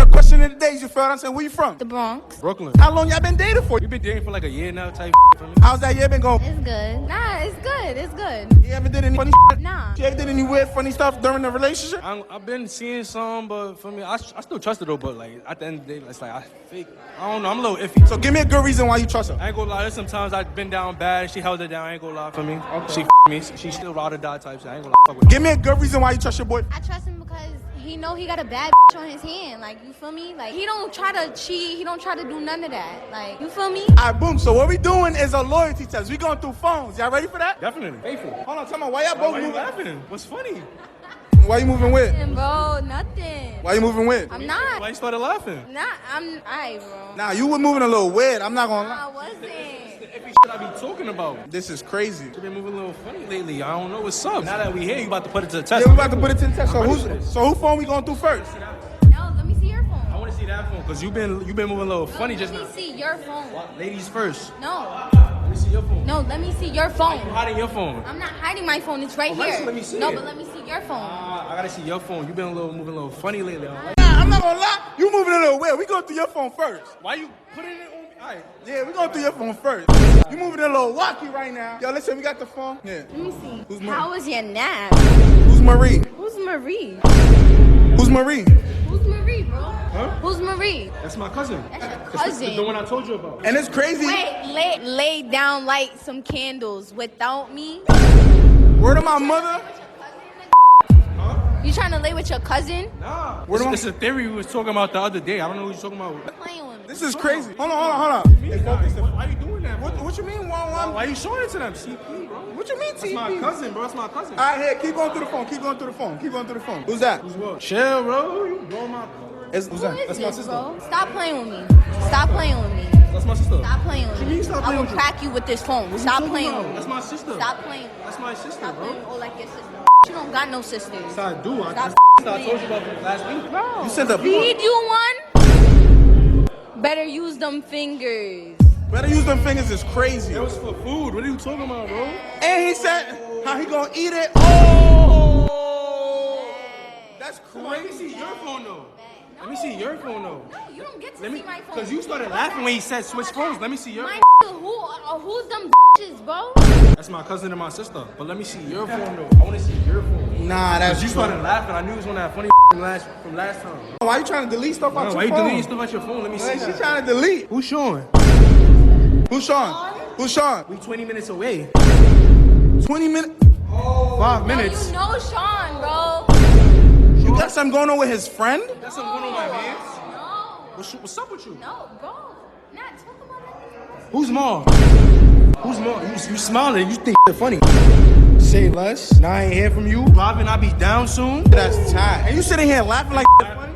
Real question of the day, you feel what I'm saying? Where you from? The Bronx. Brooklyn. How long y'all been dating for? You been dating for like a year now, type for me. How's that year been going? It's good. Nah, it's good. It's good. You ever did any funny Nah. You ever did any weird funny stuff during the relationship? I've been seeing some, but for me, I still trust her though. But like at the end of the day, it's like I don't know. I'm a little iffy. So give me a good reason why you trust her. I ain't gonna lie. There's sometimes I've been down bad. She held it down. I ain't gonna lie for me. Okay. She me. She still ride or die type. So I ain't gonna lie. Fuck with her. Give me a good reason why you trust your boy. I trust him because he know he got a bad on his hand. Like, you feel me? Like, he don't try to cheat. He don't try to do none of that. Like, you feel me? All right, boom. So what we doing is a loyalty test. We going through phones. Y'all ready for that? Definitely. Faithful. Hold on, tell me why y'all both Why you moving? laughing? What's funny? Why you moving with? Bro, nothing. Why you moving with? I'm not. Why you started laughing? I'm alright, bro. Nah, you were moving a little weird. I'm not gonna lie. I wasn't. The iffy shit I be talking about. This is crazy. You been moving a little funny lately. I don't know what's up. Now that we here, you about to put it to the test. Yeah, we about to put it to the test. So I'm ready for this. who phone we going through first? No, let me see your phone. I want to see that phone because you been moving a little funny just now. Let me see your phone. What? Ladies first. No. Let me see your phone. No, let me see your phone. You hiding your phone. I'm not hiding my phone. It's right Oh, right, here. so let me see no, it. but let me see your phone. I gotta see your phone. You been moving a little funny lately. I don't like Nah, I'm not gonna lie. You moving a little weird. We going through your phone first. Why you putting it on me? All right. Yeah, we going through your phone first. You moving a little wacky right now. Yo, listen, we got the phone. Yeah. Let me see. Who's Marie? How was your nap? Who's Marie? Who's Marie? Who's Marie? Who's Marie, bro? Huh? Who's Marie? That's my cousin. That's your It's cousin. the one I told you about. And it's crazy. Wait, lay down, light some candles without me. Word of my mother. You trying to lay with your cousin? Nah. Where do I- It's a theory we was talking about the other day. I don't know what you're talking about. Playing with me. This is crazy. Hold on. Why you doing that, bro? What you mean? Why you showing it to them? CP, bro. What you mean, That's TP? my cousin, bro. That's my cousin. All right, here, keep going through the phone. Keep going through the phone. Who's that? Who's what? Chill, bro. You blowing my... Who's Who that? is That's my this, sister. bro? Stop playing with me. Stop playing with me. That's my sister. Stop playing with What you me. mean stop I playing will with you? crack you with this phone. What Stop you playing talking with me. about? That's my sister. Stop playing with me. That's my sister, Stop bro. playing with me. Oh, like your sister. You don't got no sisters. Yes, I do. I Stop told you about it last week. Bro, You said the- feed you one? Better use them fingers. Better use them fingers is crazy. It was for food. What are you talking about, bro? And he said how he gonna eat it. Oh, that's Let me crazy. see your phone, though. Let me see your phone, though. No, you don't get to Let me, see my phone. because you started laughing when he said switch phones. Let me see your My phone. who's them bitches, bro? That's my cousin and my sister. But let me see your phone, though. I want to see your phone. Nah, that's Because you started laughing. I knew it was one of that funny from last time. Why you trying to delete stuff out Why your you phone? deleting stuff at your phone? Let me see Hey, she that. trying to delete. Who's Sean? Who's Sean? Who's Sean? We 20 minutes away. 20 minutes. 5 No, minutes. you know Sean, bro. You got something going on with his friend? That's something going on my hands. No, What's up with you? no, bro. Not talk about that. Who's mom? Who's mom? You smiling. You think they're funny. Say less. Now I ain't hear from you. Robin, I be down soon. That's tight. And you sitting here laughing like funny?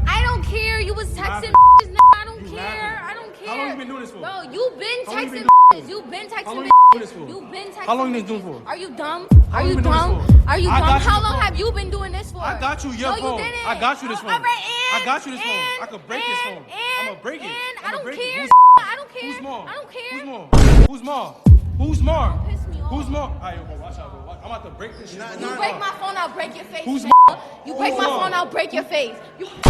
I don't care. You was texting laughing. I don't You care. laughing. I don't care. How long you been doing this for? Bro, you been How long you been texting doing this for? You been How texting long bitches. you been doing this for? You been texting How long you been bitches. doing for? Are you dumb? How Are long you you been doing dumb? this for? Are you I dumb? got you How the long phone. have you been doing this for? I got you your no, phone. You didn't. I got you this phone. All right, I got you this phone. and- I could break this phone. I'ma break it. And I I'ma don't break it. care. Who's- I don't care. Who's more? I don't care. Who's more? Who's more? Who's more? Piss me off. Who's more? Alright, yo, bro, watch out, bro. I'm about to break this shit. You break my phone, I'll break your face. Who's nigga. more? You break Who's my more? phone, I'll break your face. You Who's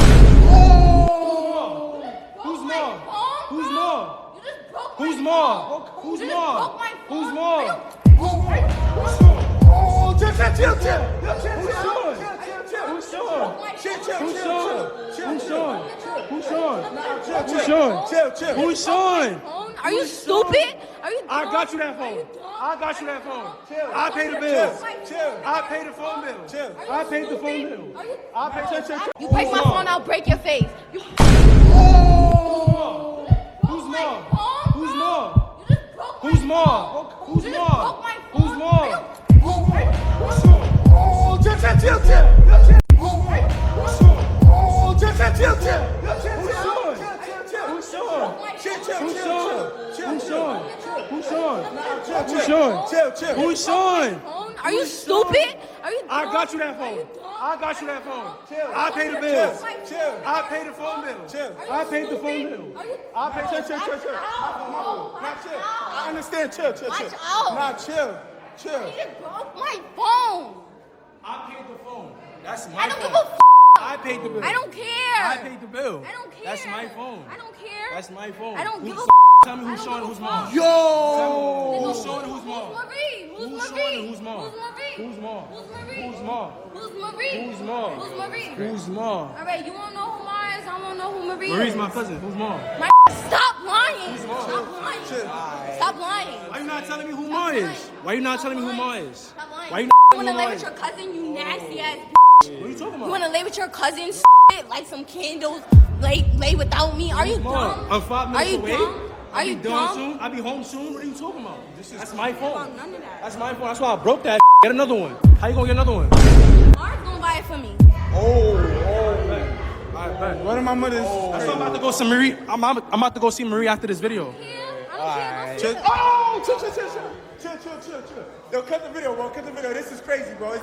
my more? phone, Who's bro. more? You just broke Who's my more? phone. Who's You just more? broke my phone. Who's more? Oh, chill. Who's Sean? Who's Sean? Chill, Who's Sean? Who's Sean? Who's Sean? chill. Who's Sean? Phone? Are you stupid? Are you I dumb? got you that phone. Are you dumb? I got you that phone. Chill. I pay the bills. Chill. I pay the phone bill. Chill. I paid the phone bill. Are you- I paid. You break my phone, I'll break your face. You Who's more? phone, Who's bro. more? You just broke my Who's phone. more? Who's You just more? broke my Who's phone. more? Oh, chill. Who's Sean? Who's Sean? Who's Sean? Who's Sean? Who's Sean? Chill. Who's Sean? Phone? Are you stupid? Are you I dumb? got you that phone. I got you that phone. I pay the bills. Chill. I pay the phone bill. Chill. I paid the phone bill. I paid. Chill. Nah, chill. I understand. Chill. Watch out. Nah, chill. You just broke my phone. I paid the phone. That's my I don't phone. give a f. I paid the bill. I don't care. I paid the bill. I don't care. That's my phone. I don't care. That's my phone. I don't give a Tell me who's showing who's mom. Yo! Who's showing who's mom? Who's Marie? Who's Who's Marie? showing who's mom? Who's Marie? Who's mom? Who's Marie? Who's mom? Who's Marie? Who's mom? Who's Marie? Who's mom? All right, you wanna know who Mara is? I wanna know who Marie is. Marie's my cousin. Who's mom? My stop lying. Stop lying. Stop lying. Why you not telling me who mom is? Why you not telling me who mom is? Stop lying. Why you You not wanna telling me lay who with mom your is? cousin, you nasty ass What are you talking You about? wanna lay with your cousin like some candles, lay without me? Are you dumb? I'm 5 Are minutes you away. dumb? Are you I'll be done dumb? soon. I'll be home soon. What are you talking about? That's my phone. about none of that. That's my phone. That's why I broke that. Get another one. How you gonna get another one? Mara's gonna buy it for me. Oh, man. All right, man. One of my mothers. That's why I'm about to go see Marie. I'm about to go see Marie after this video. Yeah, I don't care. Go Oh, chill. Yo, cut the video, bro. Cut the video. This is crazy, bro.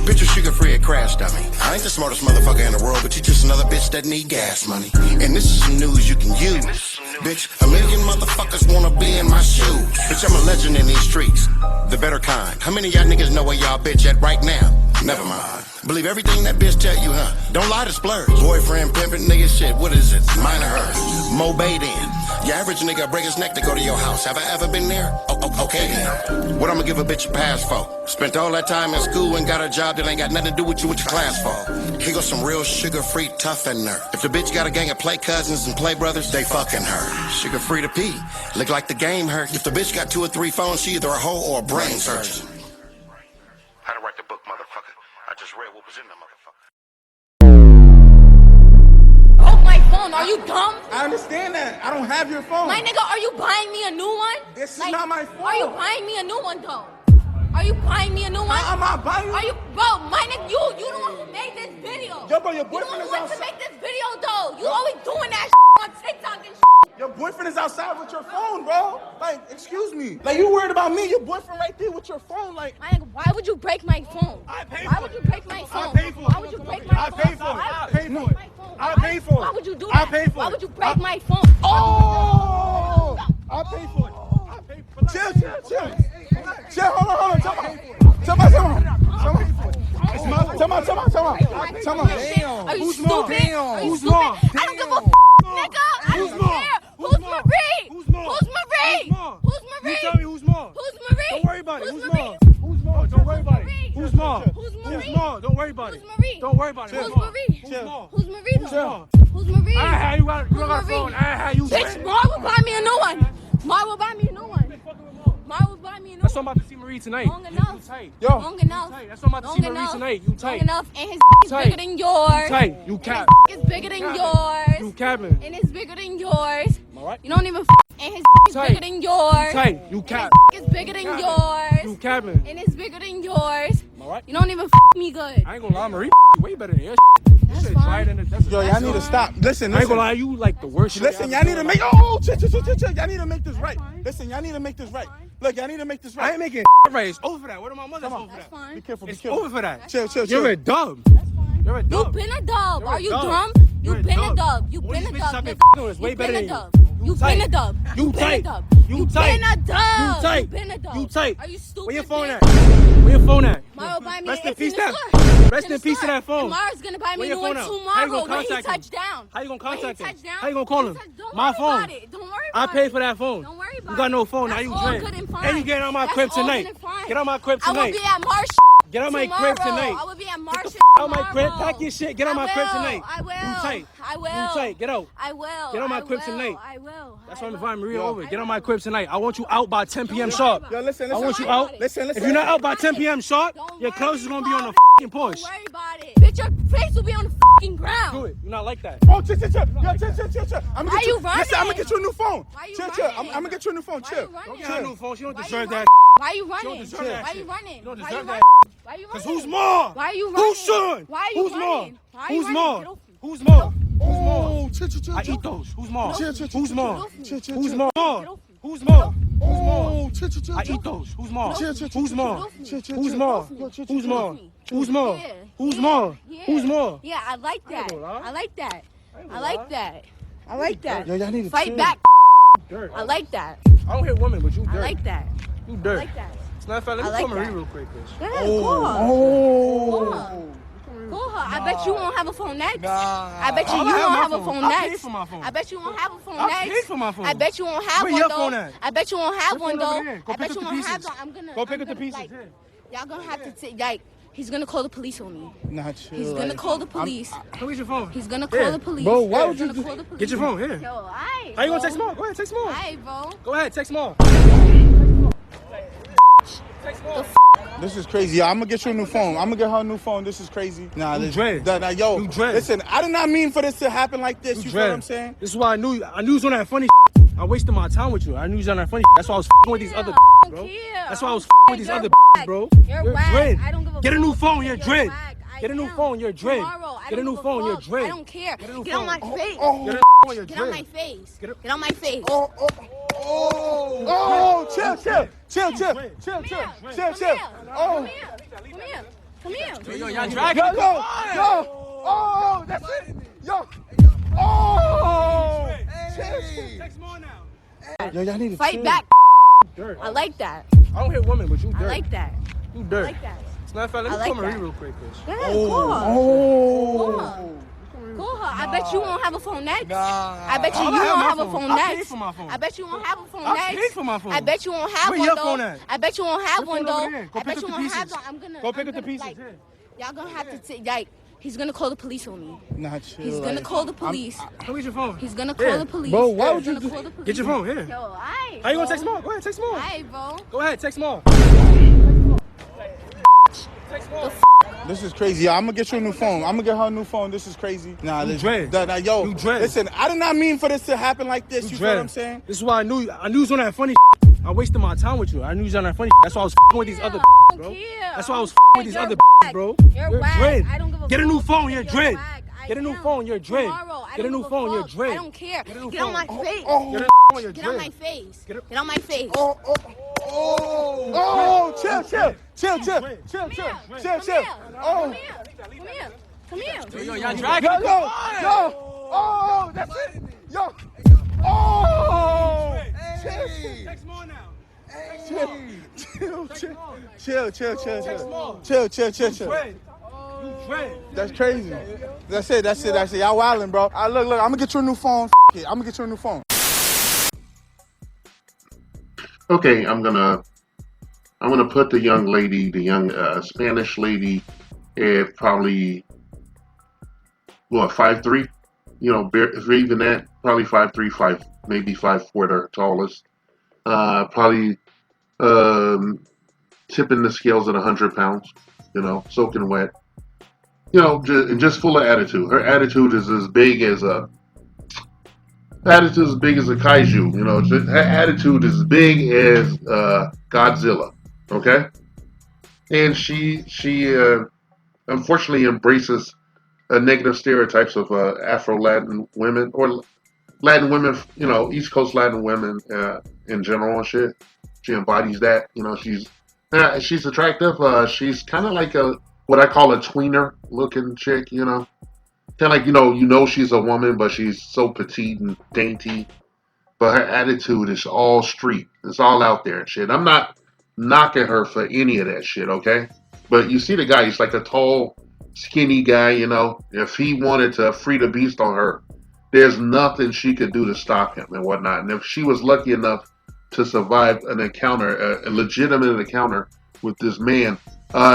Bitch, you sugar free at Crash Dummy. I ain't the smartest motherfucker in the world, but you just another bitch that need gas money. And this is some news you can use. Bitch, a million motherfuckers wanna be in my shoes. Bitch, I'm a legend in these streets. The better kind. How many of y'all niggas know where y'all bitch at right now? Never mind. Believe everything that bitch tell you, huh? Don't lie to splurge. Boyfriend, pimpin', nigga, shit, what is it? Mine or hers? Mobe then. Your average nigga break his neck to go to your house. Have I ever been there? Okay then. What I'ma give a bitch a pass for? Spent all that time in school and got a job that ain't got nothing to do with you with your class for. Here goes some real sugar-free toughener. If the bitch got a gang of play cousins and play brothers, they fucking her. Sugar-free to pee. Look like the game hurt. If the bitch got 2 or 3 phones, she either a hoe or a brain surgeon. How to write the book, motherfucker. I just read what was in the motherfucker. Oh, my phone. Are you dumb? I understand that. I don't have your phone. My nigga, are you buying me a new one? This is not my phone. Are you buying me a new one though? Are you buying me a new one? I'm not buying you. Are you, bro? My nigga, you the one who made this video. Yo, bro, your You the boyfriend one is who went to outside. make this video though. You always doing that on TikTok and Your boyfriend is outside with your phone, bro. Like, excuse me. Like, you worried about me? Your boyfriend right there with your phone. Like, My nigga, why would you break my phone? I paid Why for would it. you break my phone? I paid for it. Why would you break my I phone? paid for it. Why I would you paid for break it. my phone? I Why- paid for it. Why would you do I that? paid for Why it. would you break my phone? oh! I paid for it. I paid for it. Chill, hold on. Tell me. Are you Who's stupid? mom? Are you Who's stupid? mom? I don't give a nigga. I Who's don't mom? care. Who's Who's mom? Marie? Who's mom? Who's Marie? Who's mom? Who's You Marie? tell me who's mom. Who's Marie? Don't worry about it. Who's Marie? mom? Who's mom? Don't worry about it. Marie? Who's mom? Who's Marie? Who's mom? Don't worry about it. Who's Marie? Don't worry about it. Who's Who's mom? Marie? Who's mom? Who's Marie though? mom? Who's Marie? I had you got a Who's phone. Marie? I had you. Bitch, Mar will buy me a new one. Mar will buy me a new one. Mar will buy me a new That's what I'm one. about to see Marie tonight. Long enough. You tight. Yo. Long enough. You tight. That's what I'm about to Long see Marie enough. tonight. You Long tight. enough. And his is Tight. bigger than yours. Tight. You cap. Is bigger than You yours. capping. And it's bigger than yours. Alright. You don't even and his is Tight. bigger than yours. Tight. You And cap. his is bigger than You yours. capping. And it's bigger than yours. Alright. You don't even me good. I ain't gonna lie, Marie. Way better than your That's shit. fine. Drier than the desert. Yo, y'all need to stop. Listen. I ain't gonna lie, you like the worst shit. Listen, I y'all ever need to done. make. Chill. Y'all need to make this right. fine. Listen, y'all need to make this right. Look, y'all need to make this I right. ain't making right. It's over for that. What am my mother's over for That's that? fine. Be careful. Be It's careful. over for that. Chill. You're a dub. That's fine. You're a You dub. been a dub. You're Are a you dub. dumb? You're You a been a dub. dub. You All been these a bitches dub. I've been nigga. f***ing with is way You better been a than dub. you. You tight. been a dub. You been a tight. dub. You You tight. been a dub. You tight. You been a dub. You tight. Are you stupid? Where your phone bitch? at? Where your phone at? Mara will buy me Rest an in peace in that. the store. Rest in peace to that phone. And Mara's gonna buy me Where a your new one phone at? How you tomorrow gonna when he contact him? touched down. How you gonna When he contact him? touched down, How you gonna call him? Don't My worry phone. about it. Don't worry I about paid it. for that phone. Don't worry about You got it. no phone. Now That's you all drink. good and fine. And you getting on my That's crib all good tonight. and fine. Get on my crib I will tonight. be at Marsh. Get on my tomorrow. crib tonight. I will be at Marsh Out my crib. tomorrow. Pack your shit. Get on I my crib will. tonight. I will. You tight. I will. You tight. Get out. I will. Get on my I crib will. tonight. I will. That's I why I'm will. inviting Maria Yo. over. Get on my crib tonight. I want you out by 10 p.m. sharp. Yo, listen. I want you worry out. about it. Listen. If you're not out by Don't 10 worry p.m. sharp, Don't your worry clothes is gonna be on the about fucking it. porch. Don't worry about it. Bitch, your face will be on the fucking ground. Do it. You're not like that. Oh, chill. Yo, chill. I'm Why you Listen, I'm running? gonna get you a new phone. Why you Chill. running? I'm gonna get you a new phone. Why Chill. you running? Don't get her a new phone. She don't Why you deserve running? that. Why you running? deserve that Why shit. you running? You don't Why deserve you that. running? Why you running? Cause who's more? Why you running? Who's son? Why you Who's more? running? Why you Who's running? more? Get off me. Who's more? Who's more? Oh, chill. I eat those. Who's more? Chill. Who's more? Chill. Who's more? Get off me. Who's more? Oh, chill. I eat those. Who's more? Chill. Who's more? Chill. Who's more? Who's more? Who's more? Yeah. Who's Yeah. more? Yeah. Who's more? Yeah, I like that. gonna lie. I like that. gonna I like lie. that. I like that. Yo, y'all need to Fight chill. back. Dirt. I like that. I don't hit women, but you dirt. I like that. You I dirt. like that. Matter of fact, let I me like call Marie that. real quick, bitch. Go ahead, call. Oh. Call. Call her. I bet you won't have a phone next. Nah. I bet you I won't have my have a phone. phone I next. paid for my phone. I bet you won't have a phone I next. paid for my phone. I bet you won't have Where one your though. phone at? I bet you won't have Your phone one over though. there. Go I pick bet up you the won't have pieces. one. I'm gonna. Go pick I'm up the gonna, pieces. like, Here. y'all gonna have to take like. He's gonna call the police on me. Nah, chill. He's gonna call the police. Go get your phone. He's gonna Here. call the police. Bro, why would He's you gonna call the police. Get your phone. Here. Yo, alright. How you gonna text Mom? Go ahead, text Mom. Alright, bro. Go ahead, text Mom. Text Mom. This is crazy. Yo, I'm gonna get you a new phone. I'm gonna get her a new phone. This is crazy. Nah, You this, dread. nah, yo, You dread. listen, I did not mean for this to happen like this. You feel what I'm saying? This is why I knew you was on that funny. I wasted my time with you. I knew you was on that funny. That's why I was with these other bro. That's why I was with these other bro. You're whack. dread. I don't give a Get a new fuck. phone. You're You're dread. whack. I Get a new am. phone. You're dread. Tomorrow, I Get a don't new give a phone. You're fuck. dread. I don't care. Get a new Get on my phone. face. Get a new phone. You're Get on my dread. face. Get Get on my face. Oh, chill. Come here. Oh, Come here. Come here. Yo, y'all dragging. yo. Oh, that's it. Yo. Oh. Text Mom now. Yo, y'all need to Fight chill. back. Dirt. I like that. I don't hit women, but you dirt. I like that. You I dirt. like that. Matter of fact, let me I like call Marie that. real quick, bitch. Go ahead, call her. Oh. Call her. I bet you won't have a phone next. Nah. I bet you I won't have my have a phone. phone I next. paid for my phone. I bet you won't have a phone I next. paid for my phone. I bet you won't have Where one your though. phone at? I bet you won't have Your one phone over though. there. Go I pick bet up you the won't have pieces. one. I'm gonna. Go pick I'm up the gonna, pieces. like, Here. y'all gonna have to take like. He's gonna call the police on me. Nah, chill. He's gonna call the police. Go get your phone. He's gonna call Here. the police. Bro, why would He's you gonna do- call the police. Get your phone. Here. Yo, alright. How you gonna text Mom? Go ahead, text Mom. Alright, bro. Go ahead, text Mom. Text Mom. This is crazy. Yo, I'm gonna get you a new phone. I'm gonna get her a new phone. This is crazy. Nah, You this, dread. nah, yo, You dread. listen, I did not mean for this to happen like this. You feel what I'm saying? This is why I knew you was on that funny. I wasted my time with you. I knew you was on that funny. That's why I was with these other I bro. don't care. That's why I was with these You're other whack. bro. You're whack. dread. I don't give a Get a new fuck. phone. You're You're dread. whack. I Get a new am. phone. You're dread. Tomorrow, I Get a don't new give phone. You're fuck. dread. I don't care. Get a new Get on my phone. face. Get a new phone. You're Get on dread. my face. Get Get on my face. Oh, chill. Come here. Oh, Come here. Yo, y'all dragging. yo. Oh, that's it. Yo. Oh. Text Mom now. Chill. Dread. You dread. That's crazy. That's it. Y'all wildin', bro. Look, I'm gonna get you a new phone. I'm gonna get you a new phone. Okay, I'm gonna put the young lady, the young Spanish lady, at probably 5'3", even that, probably 5'3", maybe 5'4", the tallest. Probably tipping the scales at 100 pounds. Soaking wet. Just full of attitude. Her attitude is as big as a kaiju. Her attitude is as big as Godzilla. Okay, and she unfortunately embraces negative stereotypes of Afro-Latin women or Latin women. East Coast Latin women in general and shit. She embodies that. She's attractive. She's kind of like what I call a tweener looking chick. Kind of like she's a woman, but she's so petite and dainty. But her attitude is all street. It's all out there and shit. I'm not knocking her for any of that shit, okay? But you see the guy, he's like a tall, skinny guy, If he wanted to free the beast on her, there's nothing she could do to stop him and whatnot. And if she was lucky enough to survive an encounter, a legitimate encounter with this man,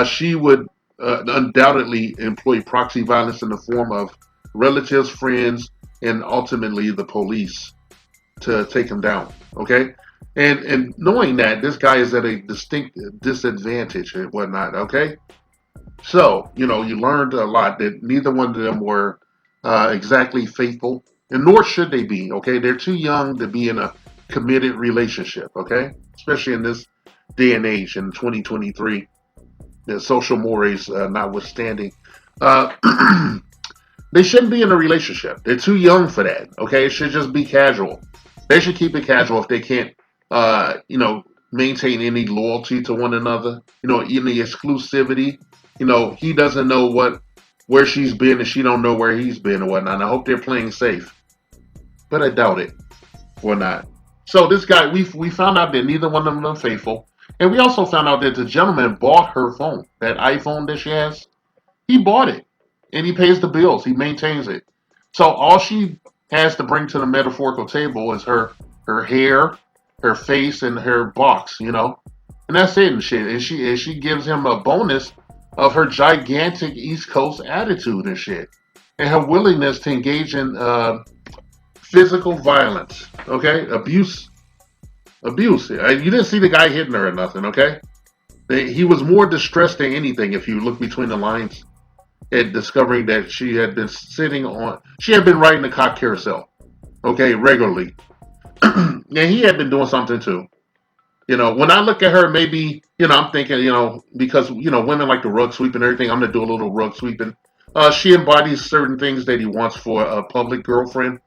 she would undoubtedly employ proxy violence in the form of relatives, friends, and ultimately the police to take him down, okay? And knowing that this guy is at a distinct disadvantage and whatnot, okay? So, you learned a lot that neither one of them were exactly faithful, and nor should they be, okay? They're too young to be in a committed relationship, okay? Especially in this day and age in 2023, the social mores notwithstanding. They shouldn't be in a relationship. They're too young for that, okay? It should just be casual. They should keep it casual if they can't, maintain any loyalty to one another, any exclusivity. He doesn't know where she's been and she don't know where he's been and whatnot. And I hope they're playing safe, but I doubt it or not. So this guy, we found out that neither one of them are faithful. And we also found out that the gentleman bought her phone, that iPhone that she has. He bought it. and he pays the bills. He maintains it. So all she has to bring to the metaphorical table is her hair, her face, and her box. And that's it and shit. And she gives him a bonus of her gigantic East Coast attitude and shit, and her willingness to engage in physical violence. Okay, abuse. You didn't see the guy hitting her or nothing. Okay, he was more distressed than anything. If you look between the lines, at discovering that she had been riding the cock carousel. Okay, regularly, and he had been doing something too. When I look at her, maybe, I'm thinking, because, women like to rug sweep and everything, I'm going to do a little rug sweeping. She embodies certain things that he wants for a public girlfriend,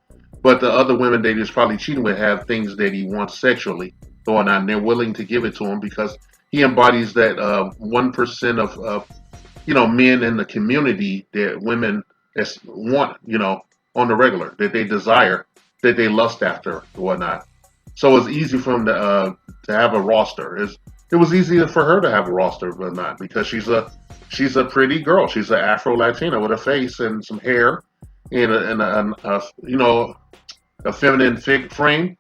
but the other women that he's probably cheating with have things that he wants sexually going on, and they're willing to give it to him because he embodies that 1% of, men in the community that women want, on the regular, that they desire, that they lust after, or whatnot. So it's easy for him to have a roster. It was easier for her to have a roster, but not because she's a pretty girl. She's an Afro Latina with a face and some hair and a feminine frame.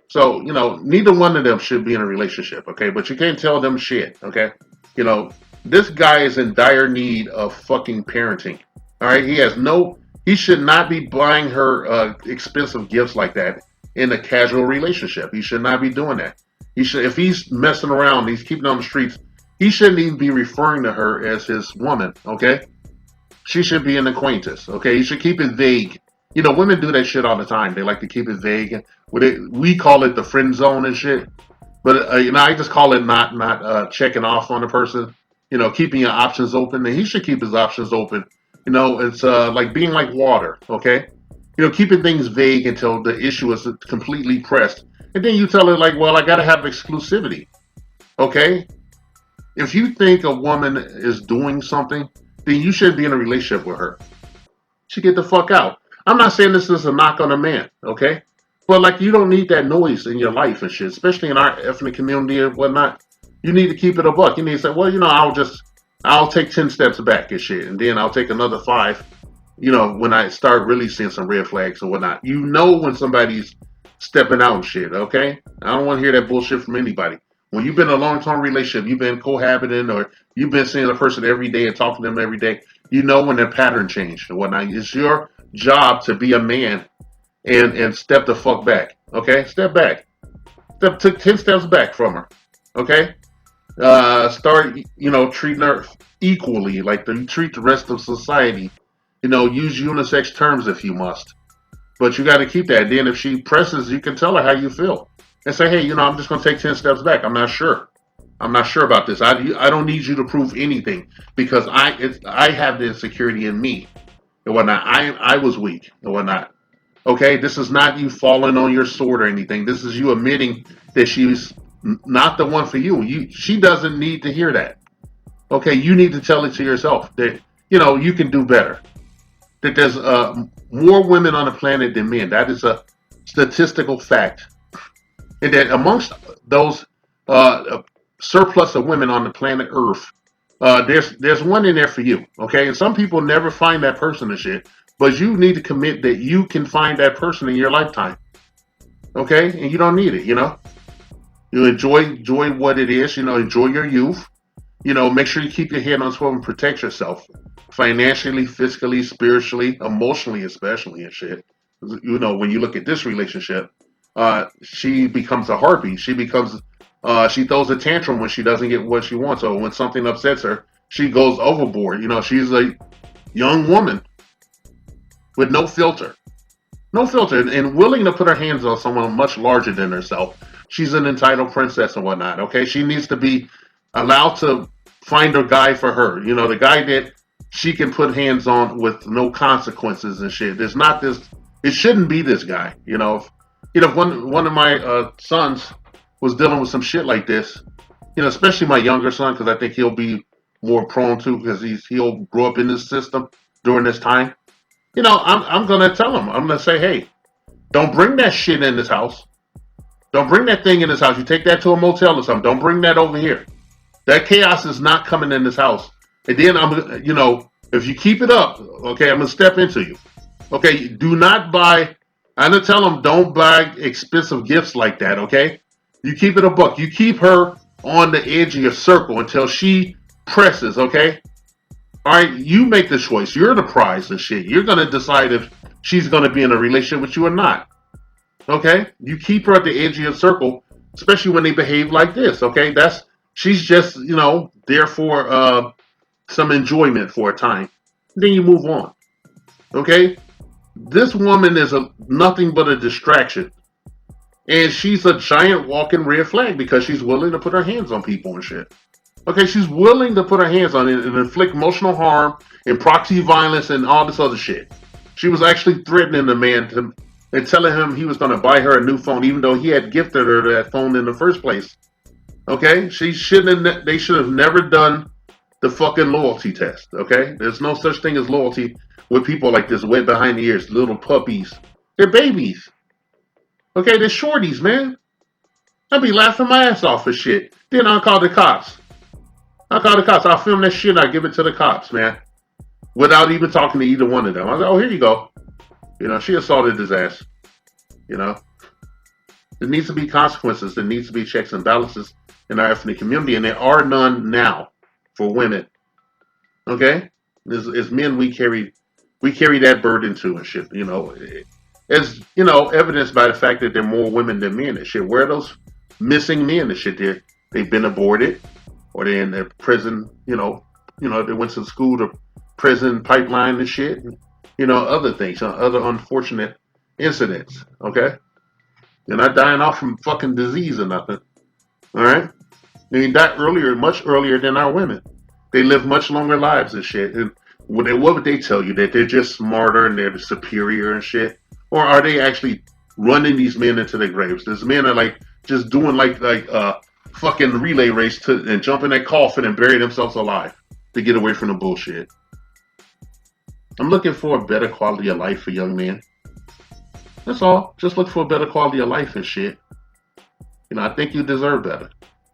So neither one of them should be in a relationship, okay? But you can't tell them shit, okay? This guy is in dire need of fucking parenting. All right, he should not be buying her expensive gifts like that in a casual relationship. He should not be doing that. If he's messing around, he's keeping on the streets, he shouldn't even be referring to her as his woman, okay? She should be an acquaintance, okay? He should keep it vague. Women do that shit all the time. They like to keep it vague. We call it the friend zone and shit. But, I just call it not checking off on a person, keeping your options open. And he should keep his options open. It's like being like water, okay? Keeping things vague until the issue is completely pressed. And then you tell her, like, well, I got to have exclusivity. Okay? If you think a woman is doing something, then you shouldn't be in a relationship with her. She get the fuck out. I'm not saying this is a knock on a man, okay? But, like, you don't need that noise in your life and shit, especially in our ethnic community and whatnot. You need to keep it a buck. You need to say, well, I'll take 10 steps back and shit, and then I'll take another 5. When I start really seeing some red flags and whatnot. When somebody's stepping out and shit, okay? I don't want to hear that bullshit from anybody. When you've been in a long-term relationship, you've been cohabiting, or you've been seeing a person every day and talking to them every day, when their pattern changed and whatnot. It's your job to be a man and step the fuck back, okay? Step back. Took 10 steps back from her, okay? Start, treating her equally, like you treat the rest of society. Use unisex terms if you must. But you got to keep that. Then if she presses, you can tell her how you feel. And say, hey, I'm just going to take 10 steps back. I'm not sure. I'm not sure about this. I don't need you to prove anything because I have the insecurity in me and whatnot. I was weak and whatnot. Okay? This is not you falling on your sword or anything. This is you admitting that she's not the one for you. She doesn't need to hear that. Okay? You need to tell it to yourself that, you can do better. That there's more women on the planet than men. That is a statistical fact. And that amongst those surplus of women on the planet Earth, there's one in there for you. Okay, and some people never find that person and shit, but you need to commit that you can find that person in your lifetime. Okay, and you don't need it. You enjoy what it is. Enjoy your youth. Make sure you keep your head on swivel and protect yourself. Financially, physically, spiritually, emotionally, especially and shit. When you look at this relationship, she becomes a harpy. She throws a tantrum when she doesn't get what she wants. Or when something upsets her, she goes overboard. She's a young woman with no filter. No filter. And willing to put her hands on someone much larger than herself. She's an entitled princess and whatnot, okay? She needs to be allowed to find a guy for her. The guy that she can put hands on with no consequences and shit. There's not this. It shouldn't be this guy. If one of my sons was dealing with some shit like this, especially my younger son, because I think he'll be more prone to, because he'll grow up in this system during this time. I'm gonna tell him. I'm gonna say, hey, don't bring that shit in this house. Don't bring that thing in this house. You take that to a motel or something. Don't bring that over here. That chaos is not coming in this house. And then If you keep it up, okay, I'm gonna step into you. Okay, do not buy. I'm gonna tell them don't buy expensive gifts like that. Okay, you keep it a buck. You keep her on the edge of your circle until she presses. Okay, all right. You make the choice. You're the prize and shit. You're gonna decide if she's gonna be in a relationship with you or not. Okay, you keep her at the edge of your circle, especially when they behave like this. Okay, she's just there for some enjoyment for a time. Then you move on. Okay, this woman is nothing but a distraction, and she's a giant walking red flag because she's willing to put her hands on people and shit. Okay, she's willing to put her hands on it and inflict emotional harm and proxy violence and all this other shit. She was actually threatening the man and telling him he was going to buy her a new phone, even though he had gifted her that phone in the first place. Okay, they should have never done the fucking loyalty test. Okay, there's no such thing as loyalty with people like this wet behind the ears, little puppies. They're babies. Okay, they're shorties, man. I'd be laughing my ass off for shit. Then I'll call the cops. I'll film that shit and I'll give it to the cops, man. Without even talking to either one of them. I was like, oh, here you go. She assaulted his ass. There needs to be consequences. There needs to be checks and balances in our ethnic community, and there are none now for women. Okay? As men, we carry that burden too and shit. As evidenced by the fact that there are more women than men and shit. Where are those missing men and shit? They've been aborted, or they're in their prison. They went to school to prison pipeline and shit. Other things, other unfortunate incidents. Okay, they're not dying off from fucking disease or nothing. All right, they die earlier, much earlier than our women. They live much longer lives and shit. And what would they tell you, that they're just smarter and they're superior and shit, or are they actually running these men into their graves? These men are like just doing like fucking relay race and jump in that coffin and bury themselves alive to get away from the bullshit. I'm looking for a better quality of life for young men. That's all. Just look for a better quality of life and shit. I think you deserve better.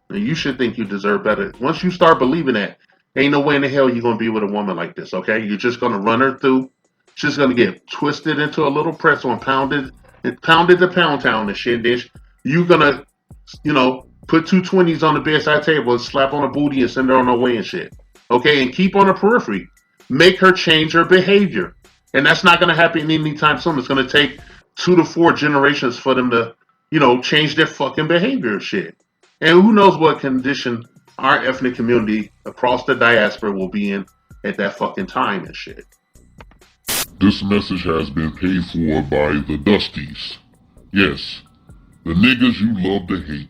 And you should think you deserve better. Once you start believing that, ain't no way in the hell you're going to be with a woman like this, okay? You're just going to run her through. She's going to get twisted into a little pretzel and pounded to Pound Town and shit. Then you're going to, put 220s on the bedside table and slap on her booty and send her on her way and shit. Okay? And keep on the periphery. Make her change her behavior. And that's not going to happen anytime soon. It's going to take 2 to 4 generations for them to, change their fucking behavior and shit. And who knows what condition our ethnic community across the diaspora will be in at that fucking time and shit. This message has been paid for by the Dusties. Yes, the niggas you love to hate.